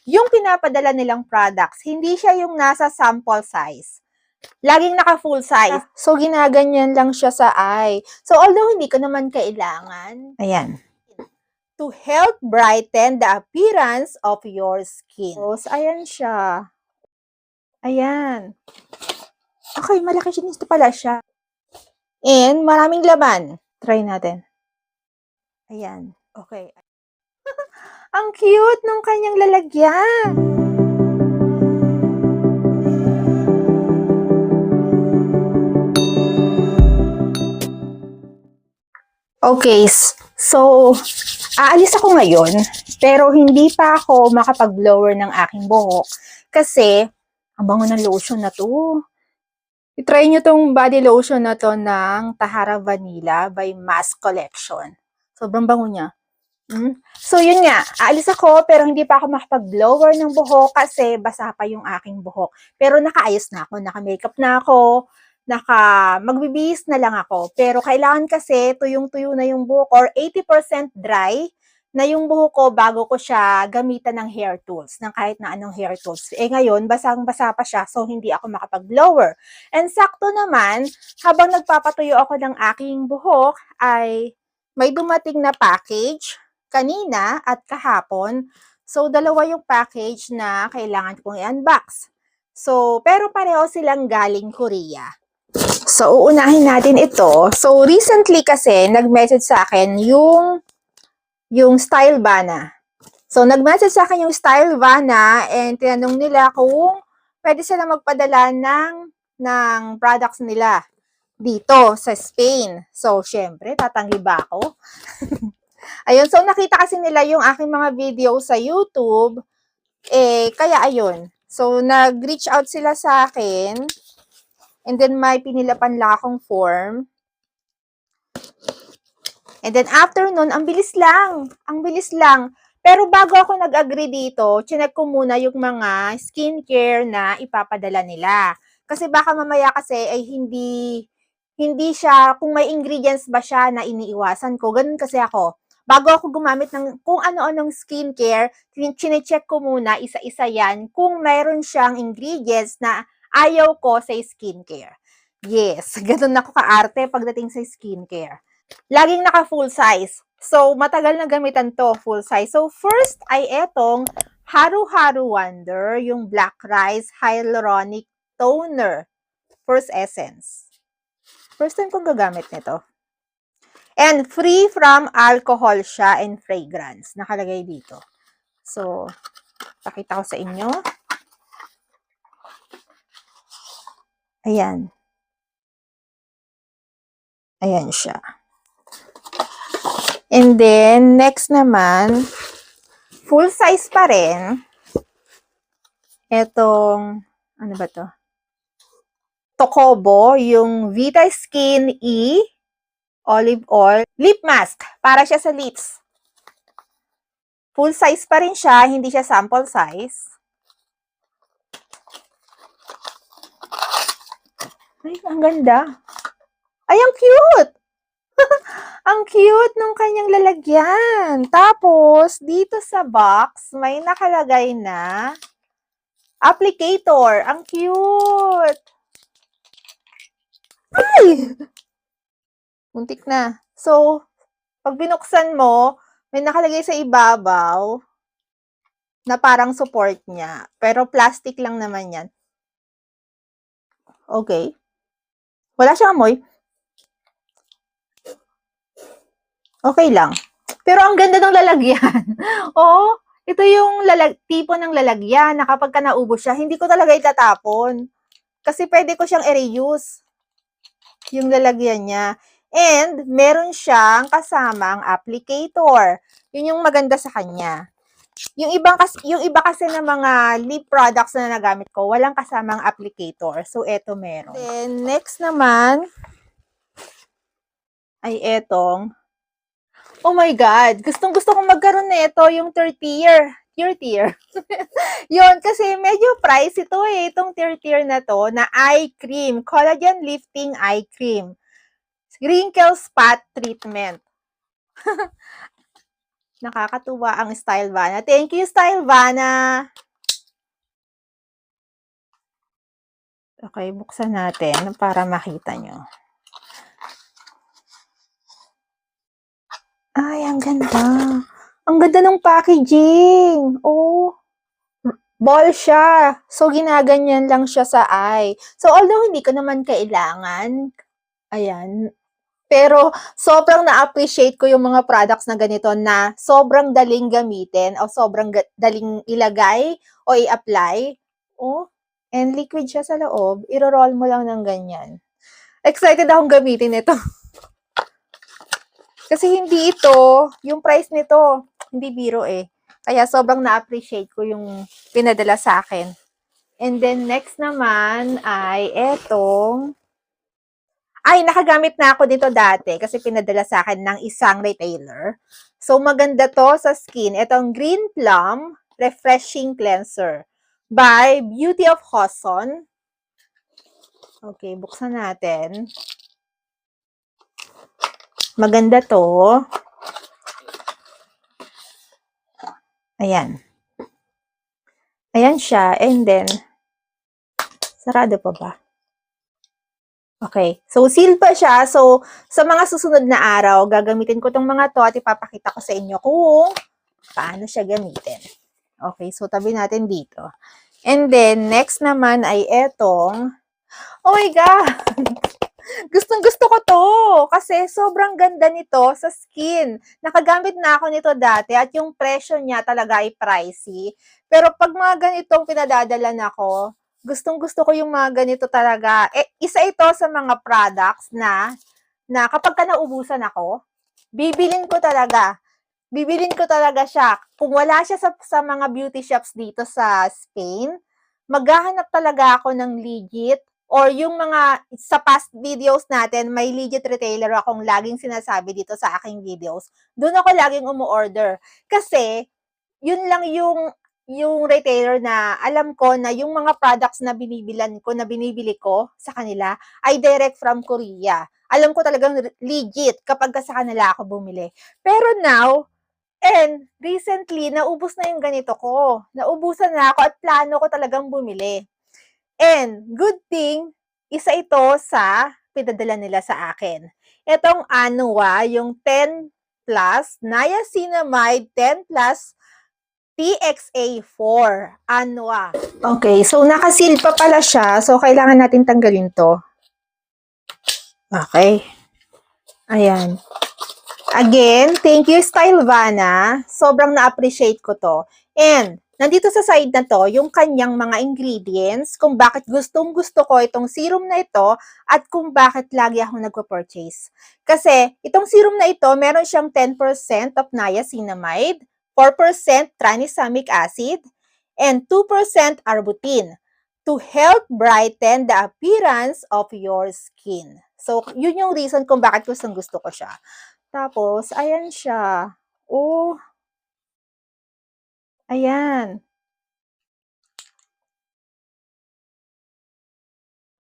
yung pinapadala nilang products, hindi siya yung nasa sample size. Laging naka full size. So, ginaganyan lang siya sa eye. So, although hindi ko naman kailangan, ayan, to help brighten the appearance of your skin. So, ayan siya. Ayan. Okay, malaki siya. Nito pala siya. And, maraming laman. Try natin. Ayan. Okay. Ang cute nung kanyang lalagyan. Okay, so, aalis ako ngayon, pero hindi pa ako makapag-blower ng aking buhok kasi ang bango ng lotion na to. I-try nyo tong body lotion na to ng Tahara Vanilla by Mask Collection. Sobrang bango niya. So, yun nga. Aalis ako, pero hindi pa ako makapag-blower ng buhok kasi basa pa yung aking buhok. Pero nakaayos na ako, naka-makeup na ako, magbibihis na lang ako. Pero kailangan kasi tuyong-tuyo na yung buhok or 80% dry na yung buhok ko bago ko siya gamitan ng hair tools, ng kahit na anong hair tools. Eh ngayon, basang-basa pa siya, so hindi ako makapag-blower. And sakto naman, habang nagpapatuyo ako ng aking buhok, ay may dumating na package kanina at kahapon. So, dalawa yung package na kailangan kong i-unbox. So, pero pareho silang galing Korea. So, uunahin natin ito. So, recently kasi, nag-message sa akin yung Style Vana. So, nag-message sa akin yung Style Vana and tinanong nila kung pwede sila magpadala ng products nila dito sa Spain. So, syempre, tatanggi ba ako? Ayun, so nakita kasi nila yung aking mga video sa YouTube, kaya ayun. So, nag-reach out sila sa akin, and then may pinilapan lang akong form. And then after nun, ang bilis lang. Pero bago ako nag-agree dito, chinek ko muna yung mga skincare na ipapadala nila. Kasi baka mamaya kasi ay hindi siya, kung may ingredients ba siya na iniiwasan ko. Ganun kasi ako. Bago ako gumamit ng kung ano-anong skincare, chinecheck ko muna isa-isa yan kung mayroon siyang ingredients na ayaw ko sa skincare. Yes, ganun ako kaarte pagdating sa skincare. Laging naka full size. So, matagal na gamitan to, full size. So, first ay etong Haru Haru Wonder, yung Black Rice Hyaluronic Toner. First essence. First time kong gagamit nito. And free from alcohol siya and fragrance. Nakalagay dito. So, pakita ko sa inyo. Ayan. Ayan siya. And then, next naman, full size pa rin. Etong, ano ba to? Tokobo, yung Vita Skin E Olive Oil Lip Mask. Para siya sa lips. Full size pa rin siya, hindi siya sample size. Ay, ang ganda. Ay, ang cute! Ang cute ng kanyang lalagyan. Tapos, dito sa box, may nakalagay na applicator. Ang cute! Ay! Muntik na. So, pag binuksan mo, may nakalagay sa ibabaw na parang support niya. Pero plastic lang naman yan. Okay. Wala siyang amoy. Okay lang. Pero ang ganda ng lalagyan. Oo, ito yung tipo ng lalagyan na kapag ka naubos siya, hindi ko talaga itatapon. Kasi pwede ko siyang i-reuse. Yung lalagyan niya. And, meron siyang kasamang applicator. Yun yung maganda sa kanya. Yung iba kasi ng mga lip products na nagamit ko, walang kasamang applicator. So, eto meron. Then, next naman, ay etong, oh my God, gustong-gusto kong magkaroon nito, yung third tier. Yun, kasi medyo price ito itong third tier na to, na eye cream, collagen lifting eye cream. Wrinkle spot treatment. Nakakatuwa ang Stylevana. Thank you, Stylevana! Okay, buksan natin para makita nyo. Ay, ang ganda. Ang ganda ng packaging. Oh, ball siya. So, ginaganyan lang siya sa eye. So, although hindi ko naman kailangan, ayan, pero sobrang na-appreciate ko yung mga products na ganito na sobrang daling gamitin o sobrang daling ilagay o i-apply. Oh, and liquid siya sa loob. Iro-roll mo lang ng ganyan. Excited akong gamitin ito. Kasi hindi ito, yung price nito, hindi biro eh. Kaya sobrang na-appreciate ko yung pinadala sa akin. And then next naman ay etong, ay nakagamit na ako dito dati kasi pinadala sa akin ng isang retailer. So maganda to sa skin. Etong Green Plum Refreshing Cleanser by Beauty of Hoson. Okay, buksan natin. Maganda to. Ayan. Ayan siya. And then, sarado pa ba? Okay. So, sealed pa siya. So, sa mga susunod na araw, gagamitin ko tong mga to at ipapakita ko sa inyo kung paano siya gamitin. Okay. So, tabi natin dito. And then, next naman ay etong, oh my God! Gustong-gusto ko to kasi sobrang ganda nito sa skin. Nakagamit na ako nito dati at yung presyo niya talaga ay pricey. Pero pag mga ganitong pinadadalan ako, gustong-gusto ko yung mga ganito talaga. Isa ito sa mga products na kapag ka naubusan ako, bibilin ko talaga. Bibilin ko talaga siya. Kung wala siya sa mga beauty shops dito sa Spain, maghahanap talaga ako ng legit or yung mga sa past videos natin, may legit retailer akong laging sinasabi dito sa aking videos. Doon ako laging umu-order. Kasi, yun lang yung retailer na alam ko na yung mga products na binibili ko sa kanila ay direct from Korea. Alam ko talagang legit kapag sa kanila ako bumili. Pero now, and recently, naubos na yung ganito ko. Naubusan na ako at plano ko talagang bumili. And good thing, isa ito sa pinadala nila sa akin. Itong Anua, yung 10 plus, Niacinamide 10 plus PXA4. Anua. Okay, so nakasil pa pala siya. So, kailangan natin tanggalin to. Okay. Ayan. Again, thank you, Stylevana. Sobrang na-appreciate ko to. And, nandito sa side na to, yung kanyang mga ingredients, kung bakit gustong-gusto ko itong serum na ito, at kung bakit lagi ako nagpo-purchase. Kasi, itong serum na ito, meron siyang 10% of niacinamide, 4% tranexamic acid, and 2% arbutin to help brighten the appearance of your skin. So, yun yung reason kung bakit gustong-gusto ko siya. Tapos, ayan siya. Oh, ayan.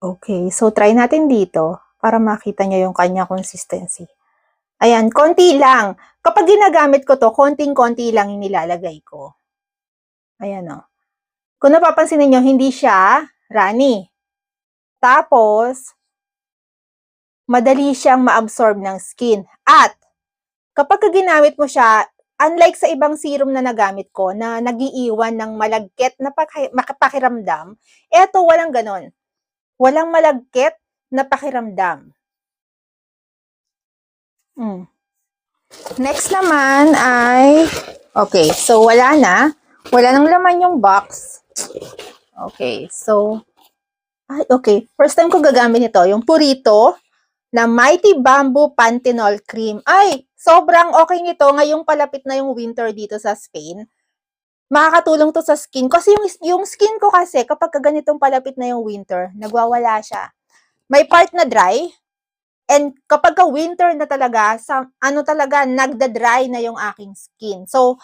Okay, so try natin dito para makita nyo yung kanya consistency. Ayan, konti lang. Kapag ginagamit ko to, konting-konti lang yung nilalagay ko. Ayan o. Kung napapansin niyo, hindi siya runny. Tapos, madali siyang ma-absorb ng skin. At, kapag ginamit mo siya, unlike sa ibang serum na nagamit ko, na nagiiwan ng malagkit na pakiramdam, eto walang ganon. Walang malagkit na pakiramdam. Next naman ay, okay, so wala na. Wala nang laman yung box. Okay, so, okay. First time ko gagamit ito, yung Purito na Mighty Bamboo Panthenol Cream. Ay, sobrang okay nito ngayong palapit na yung winter dito sa Spain. Makakatulong to sa skin. Kasi yung skin ko kasi, kapag ganitong palapit na yung winter, nagwawala siya. May part na dry, and kapag ka winter na talaga, nagda-dry na yung aking skin. So,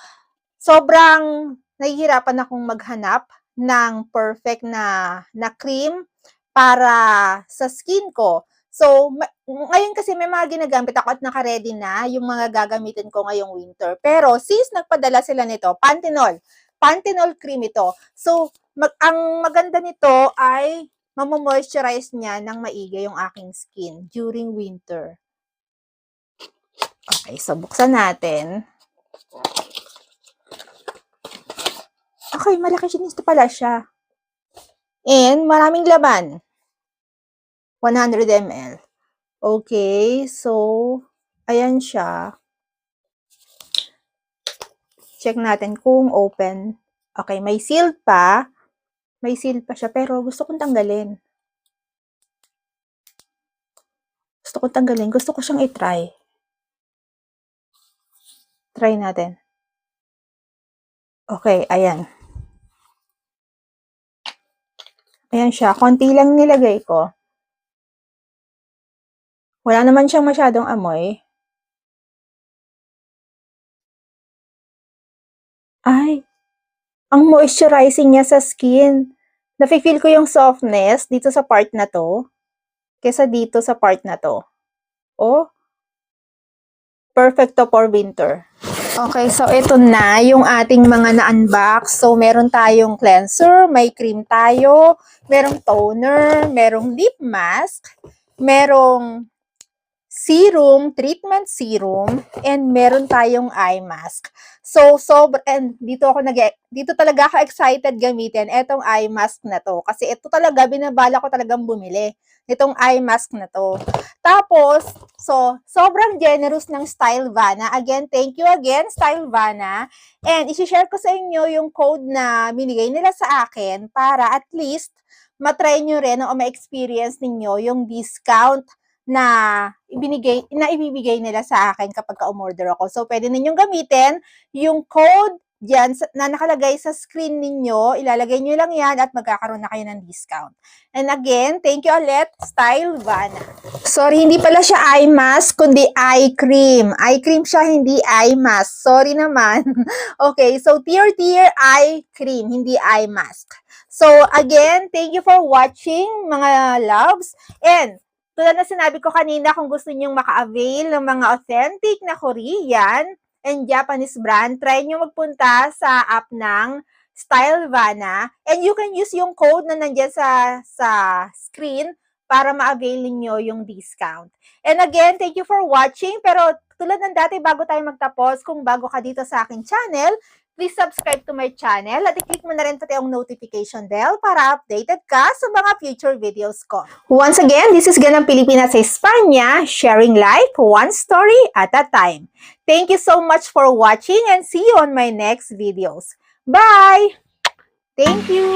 sobrang nahihirapan akong maghanap ng perfect na cream para sa skin ko. So, ngayon kasi may mga ginagamit ako at naka-ready na yung mga gagamitin ko ngayong winter. Pero since nagpadala sila nito, Panthenol cream ito. So, ang maganda nito ay mamomoisturize niya ng maigi yung aking skin during winter. Okay, so buksan natin. Okay, malaki siya pala siya. And maraming laman. 100 ml. Okay, so ayan siya. Check natin kung open. Okay, may sealed pa. May sealed pa siya, pero gusto kong tanggalin. Gusto ko siyang i-try. Try natin. Okay, ayan. Ayan siya. Konti lang nilagay ko. Wala naman siyang masyadong amoy. Ay, ang moisturizing niya sa skin. Nafe-feel ko yung softness dito sa part na to, kesa dito sa part na to. Oh, perfect to for winter. Okay, so ito na yung ating mga na-unbox. So, meron tayong cleanser, may cream tayo, merong toner, merong lip mask, merong serum, treatment serum, and meron tayong eye mask. So, and dito talaga ako excited gamitin etong eye mask na to. Kasi ito talaga, binabala ko talagang bumili nitong eye mask na to. Tapos, so, sobrang generous ng Stylevana. Again, thank you again, Stylevana. And isi-share ko sa inyo yung code na binigay nila sa akin para at least matry nyo rin o ma-experience ninyo yung discount na ibibigay nila sa akin kapag ka-umorder ako. So, pwede ninyong gamitin yung code dyan na nakalagay sa screen ninyo. Ilalagay nyo lang yan at magkakaroon na kayo ng discount. And again, thank you ulit, Stylevana. Sorry, hindi pala siya eye mask, kundi eye cream. Eye cream siya, hindi eye mask. Sorry naman. Okay, so Tear eye cream, hindi eye mask. So, again, thank you for watching, mga loves. And tulad na sinabi ko kanina, kung gusto nyong maka-avail ng mga authentic na Korean and Japanese brand, try nyo magpunta sa app ng Stylevana. And you can use yung code na nandyan sa screen para ma-avail niyo yung discount. And again, thank you for watching. Pero tulad ng dati, bago tayo magtapos, kung bago ka dito sa aking channel, please subscribe to my channel at i-click mo na rin pati ang notification bell para updated ka sa mga future videos ko. Once again, this is Ganang Pilipinas sa Espanya, sharing life one story at a time. Thank you so much for watching and see you on my next videos. Bye! Thank you!